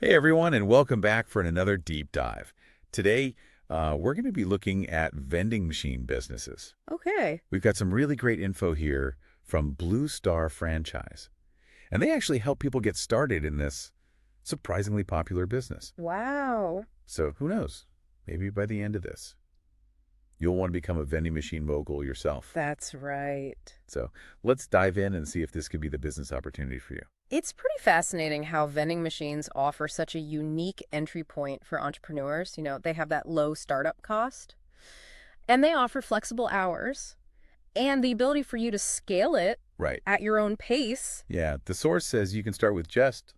Hey everyone, and welcome back for another deep dive. Today, we're going to be looking at vending machine businesses. Okay. We've got some really great info here from Blue Star Franchise, and they actually help people get started in this surprisingly popular business. Wow. So who knows? Maybe by the end of this, you'll want to become a vending machine mogul yourself. That's right. So let's dive in and see if this could be the business opportunity for you. It's pretty fascinating how vending machines offer such a unique entry point for entrepreneurs. They have that low startup cost, and they offer flexible hours and the ability for you to scale it Right. at your own pace. Yeah, the source says you can start with just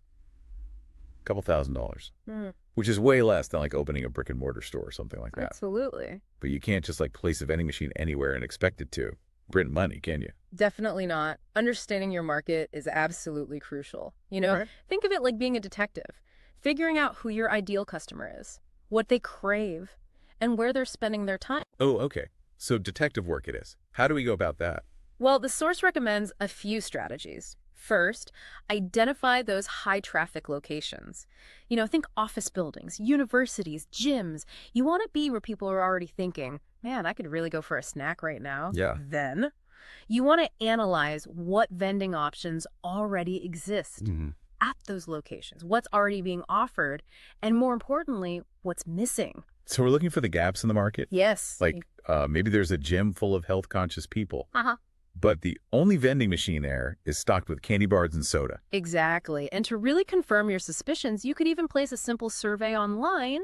a couple $1,000s. Hmm. Which is way less than like opening a brick and mortar store or something like that. Absolutely. But you can't just like place a vending machine anywhere and expect it to print money, can you? Definitely not. Understanding your market is absolutely crucial. Right. Think of it like being a detective, figuring out who your ideal customer is, what they crave, and where they're spending their time. Oh, okay. So detective work it is. How do we go about that? Well, the source recommends a few strategies. First, identify those high-traffic locations. Think office buildings, universities, gyms. You want to be where people are already thinking, man, I could really go for a snack right now. Yeah. Then, you want to analyze what vending options already exist at those locations, what's already being offered, and more importantly, what's missing. So we're looking for the gaps in the market? Yes. Like maybe there's a gym full of health-conscious people, Uh-huh. but the only vending machine there is stocked with candy bars and soda. Exactly. And to really confirm your suspicions, you could even place a simple survey online,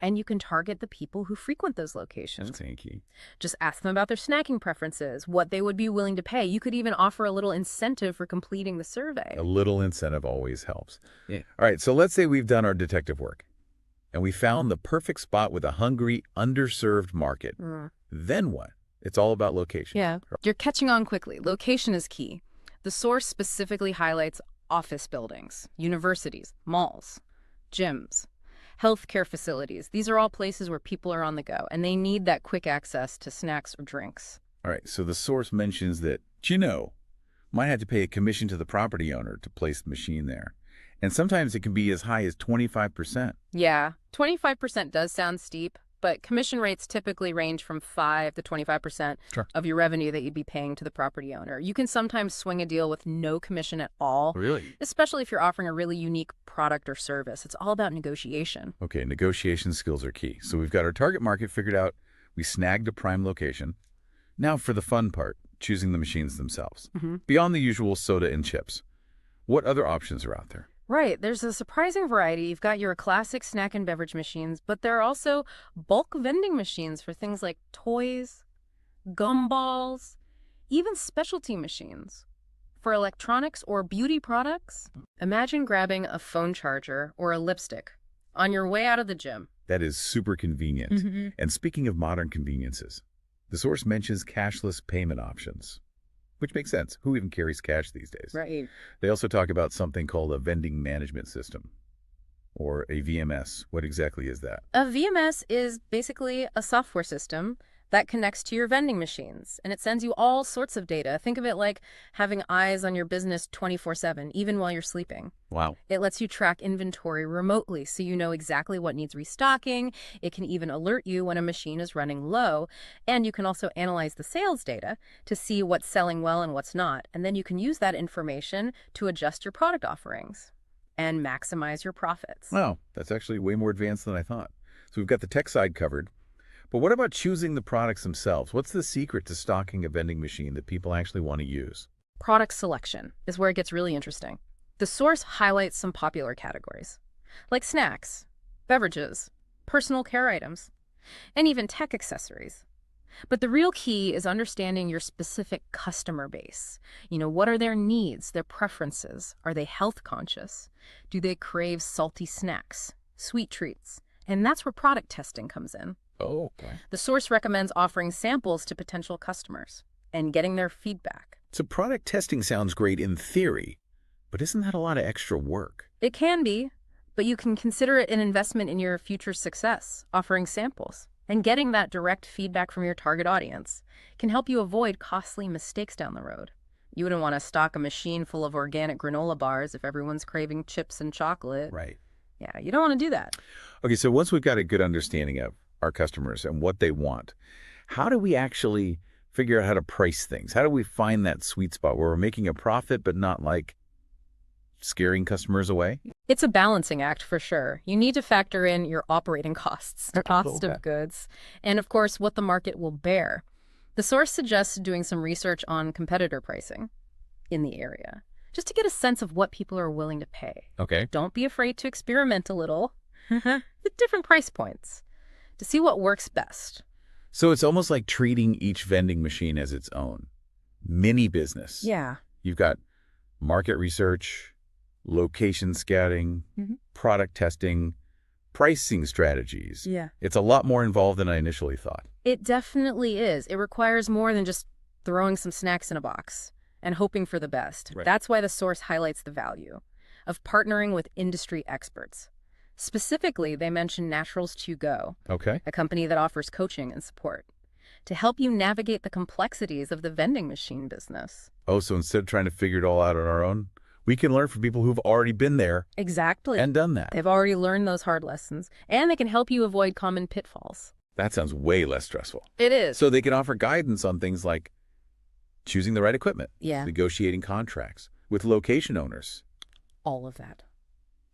and you can target the people who frequent those locations. That's hanky. Just ask them about their snacking preferences, what they would be willing to pay. You could even offer a little incentive for completing the survey. A little incentive always helps. Yeah. All right, so let's say we've done our detective work, and we found the perfect spot with a hungry, underserved market. Then what? It's all about location. Yeah, you're catching on quickly. Location is key. The source specifically highlights office buildings, universities, malls, gyms, healthcare facilities. These are all places where people are on the go, and they need that quick access to snacks or drinks. All right, so the source mentions that, might have to pay a commission to the property owner to place the machine there. And sometimes it can be as high as 25%. Yeah, 25% does sound steep, but commission rates typically range from 5 to 25% Sure. of your revenue that you'd be paying to the property owner. You can sometimes swing a deal with no commission at all, Really? especially if you're offering a really unique product or service. It's all about negotiation. Okay, negotiation skills are key. So we've got our target market figured out. We snagged a prime location. Now for the fun part, choosing the machines themselves. Beyond the usual soda and chips, what other options are out there? Right. There's a surprising variety. You've got your classic snack and beverage machines, but there are also bulk vending machines for things like toys, gumballs, even specialty machines. For electronics or beauty products, imagine grabbing a phone charger or a lipstick on your way out of the gym. That is super convenient. And speaking of modern conveniences, the source mentions cashless payment options, which makes sense. Who even carries cash these days? Right. They also talk about something called a vending management system, or a VMS. What exactly is that? A VMS is basically a software system that connects to your vending machines, and it sends you all sorts of data. Think of it like having eyes on your business 24/7, even while you're sleeping. Wow. It lets you track inventory remotely, so you know exactly what needs restocking. It can even alert you when a machine is running low, and you can also analyze the sales data to see what's selling well and what's not, and then you can use that information to adjust your product offerings and maximize your profits. Wow, that's actually way more advanced than I thought. So we've got the tech side covered. But what about choosing the products themselves? What's the secret to stocking a vending machine that people actually want to use? Product selection is where it gets really interesting. The source highlights some popular categories, like snacks, beverages, personal care items, and even tech accessories. But the real key is understanding your specific customer base. What are their needs, their preferences? Are they health conscious? Do they crave salty snacks, sweet treats? And that's where product testing comes in. Oh, okay. The source recommends offering samples to potential customers and getting their feedback. So product testing sounds great in theory, but isn't that a lot of extra work? It can be, but you can consider it an investment in your future success, offering samples. And getting that direct feedback from your target audience can help you avoid costly mistakes down the road. You wouldn't want to stock a machine full of organic granola bars if everyone's craving chips and chocolate. Right. Yeah, you don't want to do that. Okay, so once we've got a good understanding of our customers and what they want, how do we actually figure out how to price things? How do we find that sweet spot where we're making a profit but not like scaring customers away? It's a balancing act for sure. You need to factor in your operating costs, cost Okay. of goods, and of course, what the market will bear. The source suggests doing some research on competitor pricing in the area, just to get a sense of what people are willing to pay. Okay. Don't be afraid to experiment a little with different price points to see what works best. So it's almost like treating each vending machine as its own mini business. Yeah. You've got market research, location scouting, product testing, pricing strategies. Yeah. It's a lot more involved than I initially thought. It definitely is. It requires more than just throwing some snacks in a box and hoping for the best. Right. That's why the source highlights the value of partnering with industry experts. Specifically, they mention Naturals To Go, Okay. a company that offers coaching and support to help you navigate the complexities of the vending machine business. Oh, so instead of trying to figure it all out on our own, we can learn from people who've already been there Exactly. and done that. They've already learned those hard lessons, and they can help you avoid common pitfalls. That sounds way less stressful. It is. So they can offer guidance on things like choosing the right equipment, Yeah, negotiating contracts with location owners. all of that.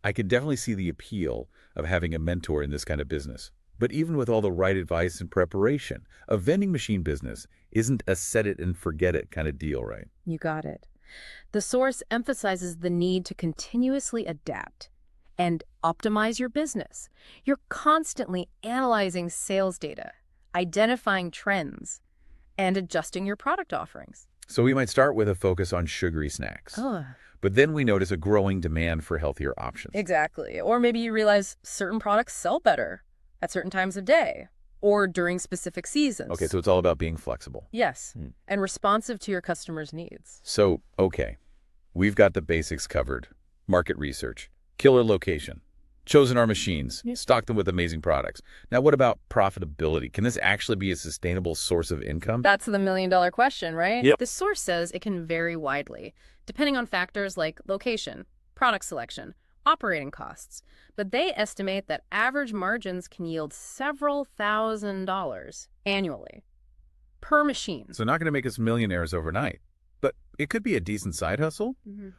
I can definitely see the appeal of having a mentor in this kind of business. But even with all the right advice and preparation, a vending machine business isn't a set it and forget it kind of deal, right? You got it. The source emphasizes the need to continuously adapt and optimize your business. You're constantly analyzing sales data, identifying trends, and adjusting your product offerings. So we might start with a focus on sugary snacks. Oh, But then we notice a growing demand for healthier options. exactly. Or maybe you realize certain products sell better at certain times of day or during specific seasons. Okay, so it's all about being flexible. Yes, and responsive to your customers' needs. So, okay, we've got the basics covered. Market research, killer location, chosen our machines, stocked them with amazing products. Now, what about profitability? Can this actually be a sustainable source of income? That's the million-dollar question, right? Yep. The source says it can vary widely, depending on factors like location, product selection, operating costs. But they estimate that average margins can yield several $1,000s annually per machine. So not going to make us millionaires overnight, but it could be a decent side hustle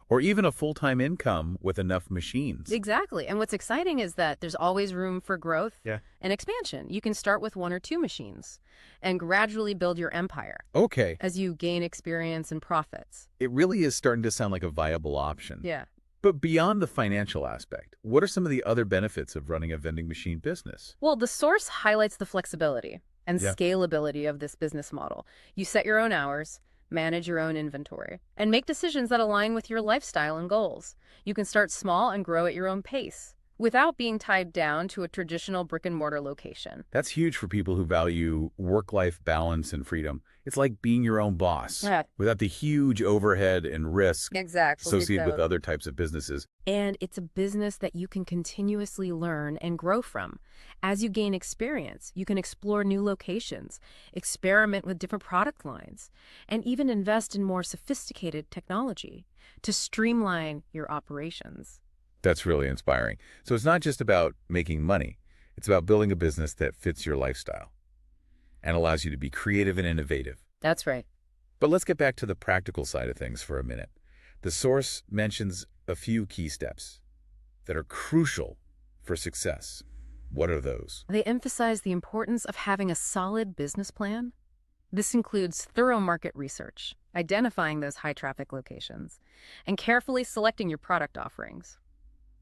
or even a full-time income with enough machines. Exactly. And what's exciting is that there's always room for growth Yeah. and expansion. You can start with 1 or 2 machines and gradually build your empire Okay, as you gain experience and profits. it really is starting to sound like a viable option. Yeah. But beyond the financial aspect, what are some of the other benefits of running a vending machine business? Well, the source highlights the flexibility and Yeah. scalability of this business model. You set your own hours, manage your own inventory, and make decisions that align with your lifestyle and goals. You can start small and grow at your own pace without being tied down to a traditional brick-and-mortar location. That's huge for people who value work-life balance and freedom. It's like being your own boss Yeah. without the huge overhead and risk Exactly. associated with other types of businesses. And it's a business that you can continuously learn and grow from. As you gain experience, you can explore new locations, experiment with different product lines, and even invest in more sophisticated technology to streamline your operations. That's really inspiring. So it's not just about making money. It's about building a business that fits your lifestyle and allows you to be creative and innovative. That's right. But let's get back to the practical side of things for a minute. The source mentions a few key steps that are crucial for success. What are those? They emphasize the importance of having a solid business plan. This includes thorough market research, identifying those high-traffic locations, and carefully selecting your product offerings.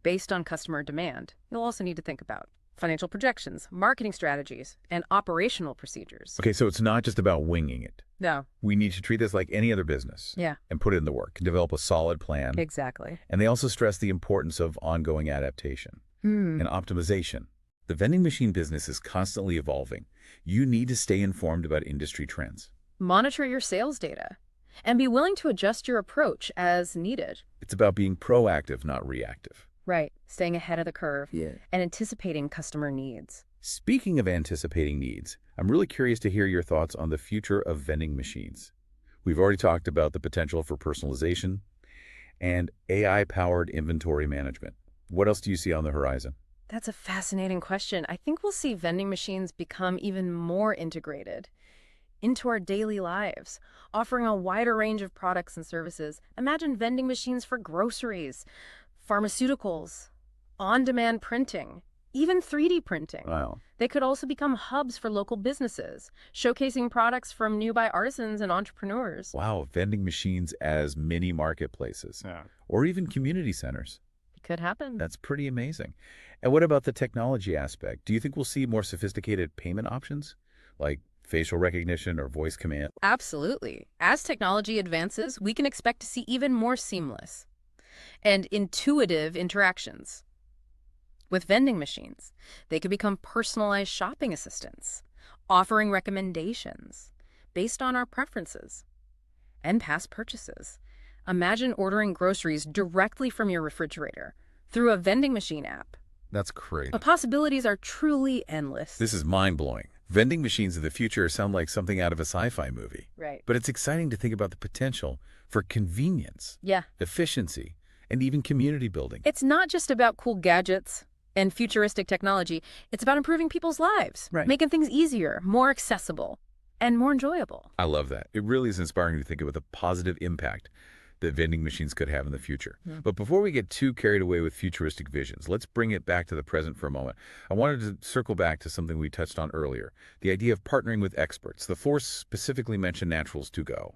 Based on customer demand, you'll also need to think about financial projections, marketing strategies, and operational procedures. Okay, so it's not just about winging it. No. We need to treat this like any other business. Yeah. And put in the work, develop a solid plan. Exactly. And they also stress the importance of ongoing adaptation and optimization. The vending machine business is constantly evolving. You need to stay informed about industry trends. Monitor your sales data and be willing to adjust your approach as needed. It's about being proactive, not reactive. Right. Staying ahead of the curve and anticipating customer needs. Speaking of anticipating needs, I'm really curious to hear your thoughts on the future of vending machines. We've already talked about the potential for personalization and AI-powered inventory management. What else do you see on the horizon? That's a fascinating question. I think we'll see vending machines become even more integrated into our daily lives, offering a wider range of products and services. Imagine vending machines for groceries, pharmaceuticals, on-demand printing, even 3D printing. Wow. They could also become hubs for local businesses, showcasing products from nearby artisans and entrepreneurs. Wow, vending machines as mini marketplaces. Yeah. Or even community centers. It could happen. That's pretty amazing. And what about the technology aspect? Do you think we'll see more sophisticated payment options, like facial recognition or voice command? Absolutely. As technology advances, we can expect to see even more seamless and intuitive interactions. With vending machines, they could become personalized shopping assistants, offering recommendations based on our preferences and past purchases. Imagine ordering groceries directly from your refrigerator through a vending machine app. That's crazy. The possibilities are truly endless. This is mind-blowing. Vending machines of the future sound like something out of a sci-fi movie. Right. But it's exciting to think about the potential for convenience, Yeah. efficiency, and even community building. It's not just about cool gadgets and futuristic technology. It's about improving people's lives, Right. making things easier, more accessible, and more enjoyable. I love that. It really is inspiring to think about the positive impact that vending machines could have in the future. But before we get too carried away with futuristic visions, let's bring it back to the present for a moment. I wanted to circle back to something we touched on earlier, the idea of partnering with experts. The Force specifically mentioned Naturals2Go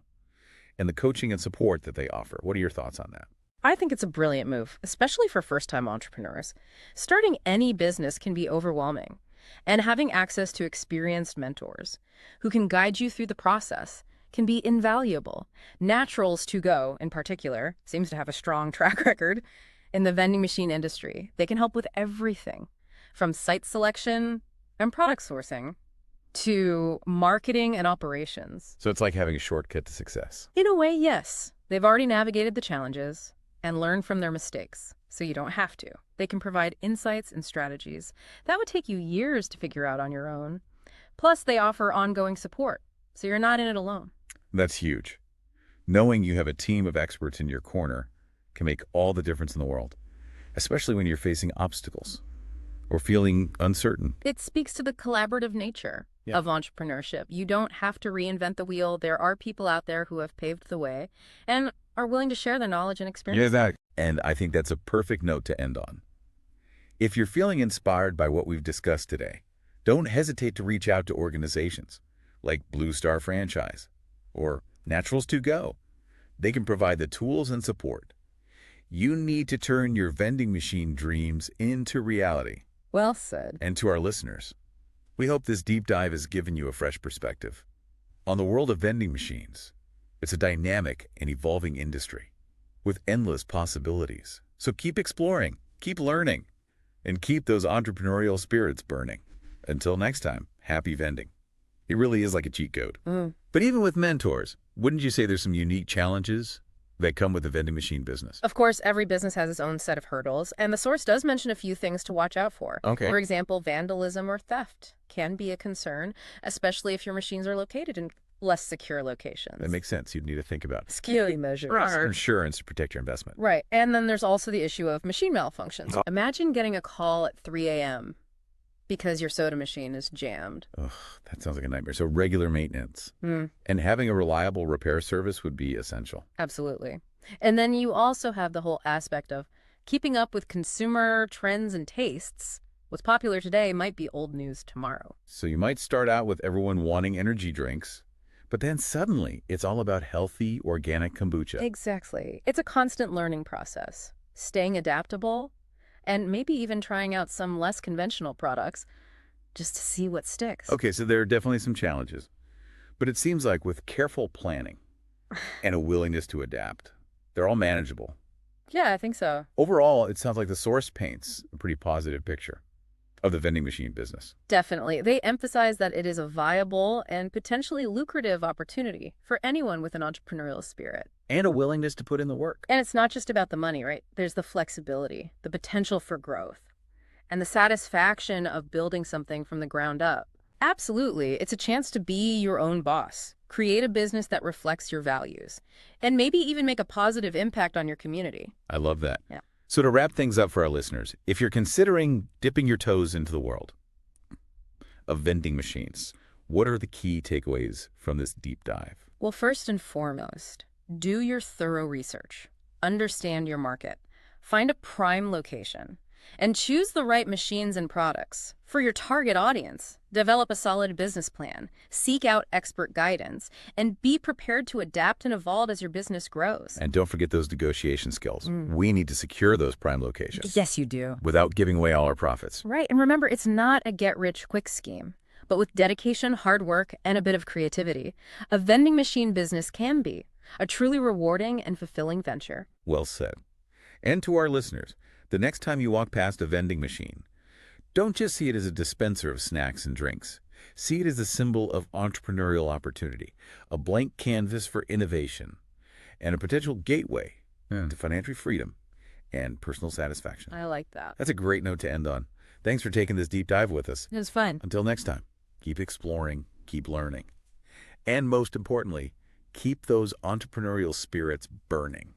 and the coaching and support that they offer. What are your thoughts on that? I think it's a brilliant move, especially for first-time entrepreneurs. Starting any business can be overwhelming, and having access to experienced mentors who can guide you through the process can be invaluable. Naturals2Go, in particular, seems to have a strong track record in the vending machine industry. They can help with everything from site selection and product sourcing to marketing and operations. So it's like having a shortcut to success. In a way, yes. They've already navigated the challenges and learned from their mistakes, so you don't have to. They can provide insights and strategies that would take you years to figure out on your own. Plus, they offer ongoing support, so you're not in it alone. That's huge. Knowing you have a team of experts in your corner can make all the difference in the world, especially when you're facing obstacles or feeling uncertain. It speaks to the collaborative nature of entrepreneurship. You don't have to reinvent the wheel. There are people out there who have paved the way and are willing to share their knowledge and experience. And I think that's a perfect note to end on. If you're feeling inspired by what we've discussed today, don't hesitate to reach out to organizations like Blue Star Franchise or Naturals2Go. They can provide the tools and support you need to turn your vending machine dreams into reality. Well said. And to our listeners, we hope this deep dive has given you a fresh perspective on the world of vending machines. It's a dynamic and evolving industry with endless possibilities. So keep exploring, keep learning, and keep those entrepreneurial spirits burning. Until next time, happy vending. It really is like a cheat code. But even with mentors, wouldn't you say there's some unique challenges that come with the vending machine business? Of course, every business has its own set of hurdles, and the source does mention a few things to watch out for. Okay. For example, vandalism or theft can be a concern, especially if your machines are located in less secure locations. That makes sense. You'd need to think about Security measures. insurance to protect your investment. Right. And then there's also the issue of machine malfunctions. Imagine getting a call at 3 a.m. because your soda machine is jammed. Ugh, that sounds like a nightmare. So regular maintenance and having a reliable repair service would be essential. Absolutely. And then you also have the whole aspect of keeping up with consumer trends and tastes. What's popular today might be old news tomorrow. So you might start out with everyone wanting energy drinks, but then suddenly it's all about healthy, organic kombucha. Exactly. It's a constant learning process, staying adaptable, and maybe even trying out some less conventional products just to see what sticks. Okay, so there are definitely some challenges, but it seems like with careful planning and a willingness to adapt, they're all manageable. Yeah, I think so. Overall, it sounds like the source paints a pretty positive picture of the vending machine business. Definitely. They emphasize that it is a viable and potentially lucrative opportunity for anyone with an entrepreneurial spirit. And a willingness to put in the work. And it's not just about the money, right? There's the flexibility, the potential for growth, and the satisfaction of building something from the ground up. Absolutely. It's a chance to be your own boss, create a business that reflects your values, and maybe even make a positive impact on your community. I love that. Yeah. So to wrap things up for our listeners, if you're considering dipping your toes into the world of vending machines, what are the key takeaways from this deep dive? Well, first and foremost, do your thorough research. Understand your market. Find a prime location. And choose the right machines and products for your target audience. Develop a solid business plan. Seek out expert guidance. And be prepared to adapt and evolve as your business grows. And don't forget those negotiation skills. We need to secure those prime locations. Yes, you do. Without giving away all our profits. Right. And remember, it's not a get-rich-quick scheme. But with dedication, hard work, and a bit of creativity, a vending machine business can be a truly rewarding and fulfilling venture. Well said. And to our listeners, the next time you walk past a vending machine, don't just see it as a dispenser of snacks and drinks. See it as a symbol of entrepreneurial opportunity, a blank canvas for innovation, and a potential gateway to financial freedom and personal satisfaction. I like that. That's a great note to end on. Thanks for taking this deep dive with us. It was fun. Until next time, keep exploring, keep learning, and most importantly, keep those entrepreneurial spirits burning.